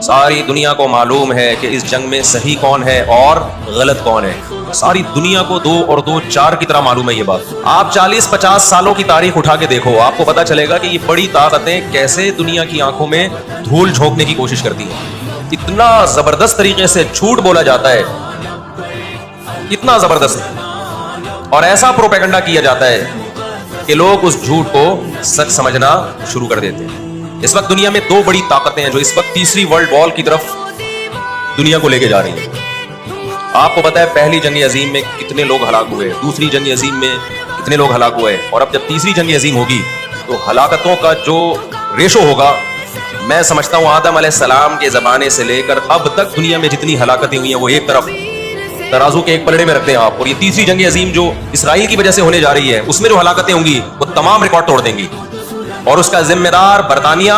ساری دنیا کو معلوم ہے کہ اس جنگ میں صحیح کون ہے اور غلط کون ہے. ساری دنیا کو 2 اور 2 4 کی طرح معلوم ہے یہ بات. آپ 40-50 سالوں کی تاریخ اٹھا کے دیکھو, آپ کو پتا چلے گا کہ یہ بڑی طاقتیں کیسے دنیا کی آنکھوں میں دھول جھونکنے کی کوشش کرتی ہیں. اتنا زبردست طریقے سے جھوٹ بولا جاتا ہے, اتنا زبردست, اور ایسا پروپیگنڈا کیا جاتا ہے کہ لوگ اس جھوٹ کو سچ سمجھنا شروع کر دیتے ہیں. اس وقت دنیا میں 2 بڑی طاقتیں ہیں جو اس وقت تیسری ورلڈ وار کی طرف دنیا کو لے کے جا رہی ہیں. آپ کو پتا ہے پہلی جنگ عظیم میں کتنے لوگ ہلاک ہوئے, دوسری جنگ عظیم میں کتنے لوگ ہلاک ہوئے, اور اب جب تیسری جنگ عظیم ہوگی تو ہلاکتوں کا جو ریشو ہوگا, میں سمجھتا ہوں آدم علیہ السلام کے زمانے سے لے کر اب تک دنیا میں جتنی ہلاکتیں ہوئی ہیں وہ ایک طرف ترازو کے ایک پلڑے میں رکھتے ہیں آپ, اور یہ تیسری جنگ عظیم جو اسرائیل کی وجہ سے ہونے جا رہی ہے اس میں جو ہلاکتیں ہوں گی وہ تمام ریکارڈ توڑ دیں گی, اور اس کا ذمہ دار برطانیہ,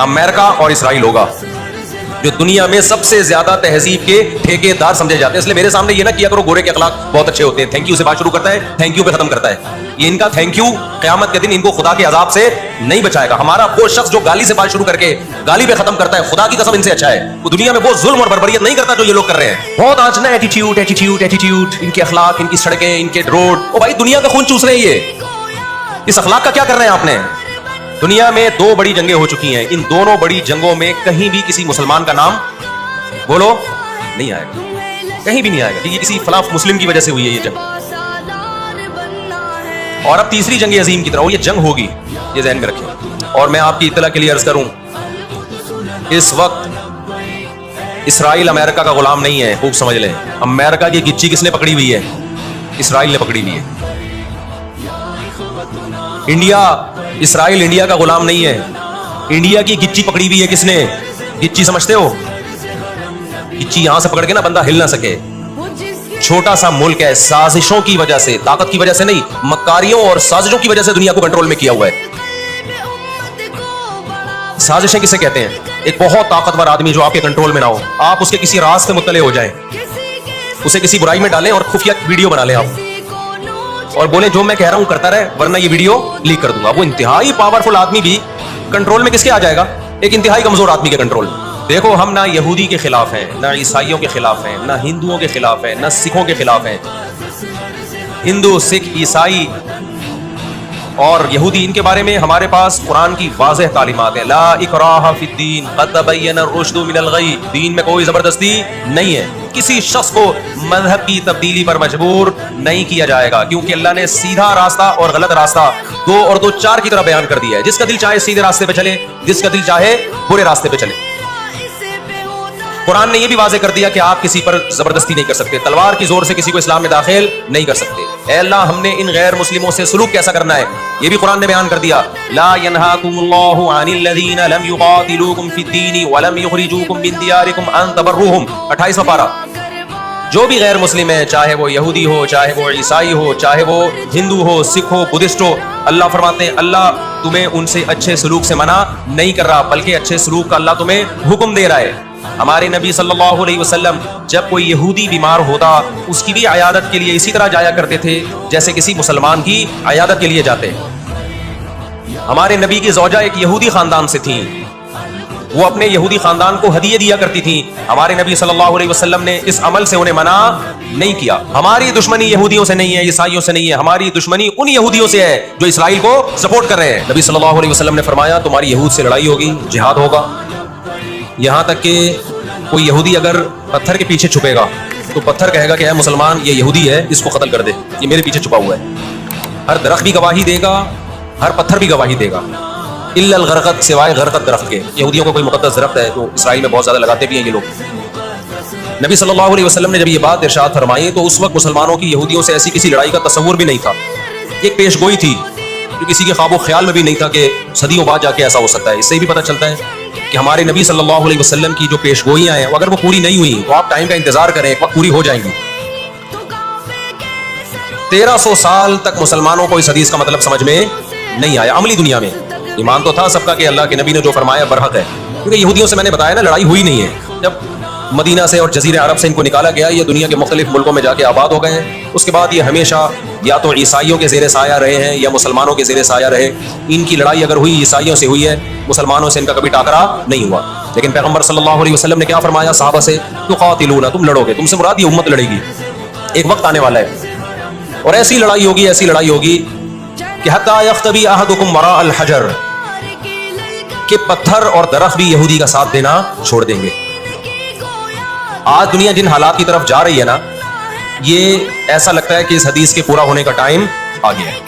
امریکہ اور اسرائیل ہوگا, جو دنیا میں سب سے زیادہ تہذیب کے ٹھیکے دار سمجھے جاتے ہیں. اس لیے میرے سامنے یہ نہ کیا کرو گورے کے اخلاق بہت اچھے ہوتے ہیں, تھینک یو سے بات شروع کرتا ہے, تھینک یو پہ ختم کرتا ہے. یہ ان کا تھینک یو قیامت کے دن ان کو خدا کے عذاب سے نہیں بچائے گا. ہمارا وہ شخص جو گالی سے بات شروع کر کے گالی پہ ختم کرتا ہے, خدا کی قسم ان سے اچھا ہے. وہ دنیا میں وہ ظلم اور بربریت نہیں کرتا جو یہ لوگ کر رہے ہیں. بہت آج نا ایٹیٹیوڈ ایٹیٹیوڈ ایٹیٹیوڈ, ان کے اخلاق, ان کی سڑکیں, ان کے روڈ, او بھائی دنیا کا خون چوس رہے ہیں. یہ اس اخلاق کا کیا کر رہے ہیں آپ نے؟ دنیا میں 2 بڑی جنگیں ہو چکی ہیں, ان دونوں بڑی جنگوں میں کہیں بھی کسی مسلمان کا نام بولو نہیں آئے گا, کہیں بھی نہیں آئے گا کہ یہ کسی فلاں مسلم کی وجہ سے ہوئی ہے یہ جنگ. اور اب تیسری جنگ عظیم کی طرح وہ یہ جنگ ہوگی, یہ ذہن میں رکھیں. اور میں آپ کی اطلاع کے لیے عرض کروں, اس وقت اسرائیل امریکہ کا غلام نہیں ہے, خوب سمجھ لیں. امریکہ کی گچی کس نے پکڑی ہوئی ہے؟ اسرائیل نے پکڑی ہوئی ہے. انڈیا, اسرائیل انڈیا کا غلام نہیں ہے, انڈیا کی گچی پکڑی ہوئی ہے کس نے؟ گچی سمجھتے ہو؟ گچی یہاں سے پکڑ کے نا بندہ ہل نہ سکے. چھوٹا سا ملک ہے, سازشوں کی وجہ سے, طاقت کی وجہ سے نہیں, مکاریوں اور سازشوں کی وجہ سے دنیا کو کنٹرول میں کیا ہوا ہے. سازشیں کسے کہتے ہیں؟ ایک بہت طاقتور آدمی جو آپ کے کنٹرول میں نہ ہو, آپ اس کے کسی راز سے مطلع ہو جائیں, اسے کسی برائی میں ڈالیں اور خفیہ ویڈیو بنا لیں آپ, اور بولیں جو میں کہہ رہا ہوں کرتا رہے ورنہ یہ ویڈیو لیک کر دوں گا. وہ انتہائی پاورفل آدمی بھی کنٹرول میں کس کے آ جائے گا؟ ایک انتہائی کمزور آدمی کے کنٹرول میں. دیکھو ہم نہ یہودی کے خلاف ہیں, نہ عیسائیوں کے خلاف ہیں, نہ ہندوؤں کے خلاف ہیں, نہ سکھوں کے خلاف ہیں. ہندو, سکھ, عیسائی اور یہودی, ان کے بارے میں ہمارے پاس قرآن کی واضح تعلیمات ہیں. لا اکراہ فی الدین قد تبین الرشد من الغی, دین میں کوئی زبردستی نہیں ہے, کسی شخص کو مذہب کی تبدیلی پر مجبور نہیں کیا جائے گا, کیونکہ اللہ نے سیدھا راستہ اور غلط راستہ 2 اور 2 4 کی طرح بیان کر دیا ہے. جس کا دل چاہے سیدھے راستے پہ چلے, جس کا دل چاہے برے راستے پہ چلے. قرآن نے یہ بھی واضح کر دیا کہ آپ کسی پر زبردستی نہیں کر سکتے, تلوار کی زور سے کسی کو اسلام میں داخل نہیں کر سکتے. اے اللہ ہم نے ان غیر مسلموں سے سلوک کیسا کرنا ہے یہ بھی قرآن نے بیان کر دیا. لا ينهاكم الله عن الذين لم يقاتلوكم في الدين ولم يخرجوكم من دياركم ان تبروهم, 28واں پارہ. جو بھی غیر مسلم ہے, چاہے وہ یہودی ہو, چاہے وہ عیسائی ہو, چاہے وہ ہندو ہو, سکھ ہو, بدھسٹ ہو, اللہ فرماتے ہیں اللہ تمہیں ان سے اچھے سلوک سے منع نہیں کر رہا, بلکہ اچھے سلوک کا اللہ تمہیں حکم دے رہا ہے. ہمارے نبی صلی اللہ علیہ وسلم جب کوئی یہودی بیمار ہوتا اس کی بھی عیادت کے لیے اسی طرح جایا کرتے تھے جیسے کسی مسلمان کی عیادت کے لیے جاتے. ہمارے نبی کی زوجہ ایک یہودی خاندان سے تھیں, وہ اپنے یہودی خاندان کو ہدیے دیا کرتی تھیں. ہمارے نبی صلی اللہ علیہ وسلم نے اس عمل سے انہیں منع نہیں کیا. ہماری دشمنی یہودیوں سے نہیں ہے, عیسائیوں سے نہیں ہے, ہماری دشمنی ان یہودیوں سے ہے جو اسرائیل کو سپورٹ کر رہے ہیں. نبی صلی اللہ علیہ وسلم نے فرمایا تمہاری یہود سے لڑائی ہوگی, جہاد ہوگا, یہاں تک کہ کوئی یہودی اگر پتھر کے پیچھے چھپے گا تو پتھر کہے گا کہ اے مسلمان یہ یہودی ہے, اس کو قتل کر دے, یہ میرے پیچھے چھپا ہوا ہے. ہر درخت بھی گواہی دے گا, ہر پتھر بھی گواہی دے گا, الا الغرقد, سوائے غرقد درخت کے. یہودیوں کو کوئی مقدس درخت ہے جو اسرائیل میں بہت زیادہ لگاتے بھی ہیں یہ لوگ. نبی صلی اللہ علیہ وسلم نے جب یہ بات ارشاد فرمائی تو اس وقت مسلمانوں کی یہودیوں سے ایسی کسی لڑائی کا تصور بھی نہیں تھا. ایک پیش گوئی تھی جو کسی کے خواب و خیال میں بھی نہیں تھا کہ صدیوں بعد جا کے ایسا ہو سکتا ہے. اس سے بھی پتہ چلتا ہے کہ ہمارے نبی صلی اللہ علیہ وسلم کی جو پیش گوئیاں ہیں اگر وہ پوری نہیں ہوئی تو آپ ٹائم کا انتظار کریں, ایک وقت پوری ہو جائیں گی. 1300 سال تک مسلمانوں کو اس حدیث کا مطلب سمجھ میں نہیں آیا. عملی دنیا میں ایمان تو تھا سب کا کہ اللہ کے نبی نے جو فرمایا برحق ہے, کیونکہ یہودیوں سے میں نے بتایا نا لڑائی ہوئی نہیں ہے. جب مدینہ سے اور جزیرہ عرب سے ان کو نکالا گیا، یہ دنیا کے مختلف ملکوں میں جا کے آباد ہو گئے ہیں۔ اس کے بعد یہ ہمیشہ یا تو عیسائیوں کے زیر سایہ رہے ہیں یا مسلمانوں کے زیر سایہ رہے۔ ان کی لڑائی اگر ہوئی عیسائیوں سے ہوئی ہے، مسلمانوں سے ان کا کبھی ٹاکرا نہیں ہوا۔ لیکن پیغمبر صلی اللہ علیہ وسلم نے کیا فرمایا صحابہ سے؟ تقاتلون، تم لڑو گے، تم سے مراد یہ امت لڑے گی، ایک وقت آنے والا ہے اور ایسی لڑائی ہوگی کہ حتی یختبی احدکم وراء الحجر، کہ پتھر اور درخت بھی یہودی کا ساتھ دینا چھوڑ دیں گے۔ آج دنیا جن حالات کی طرف جا رہی ہے نا، یہ ایسا لگتا ہے کہ اس حدیث کے پورا ہونے کا ٹائم آ گیا ہے۔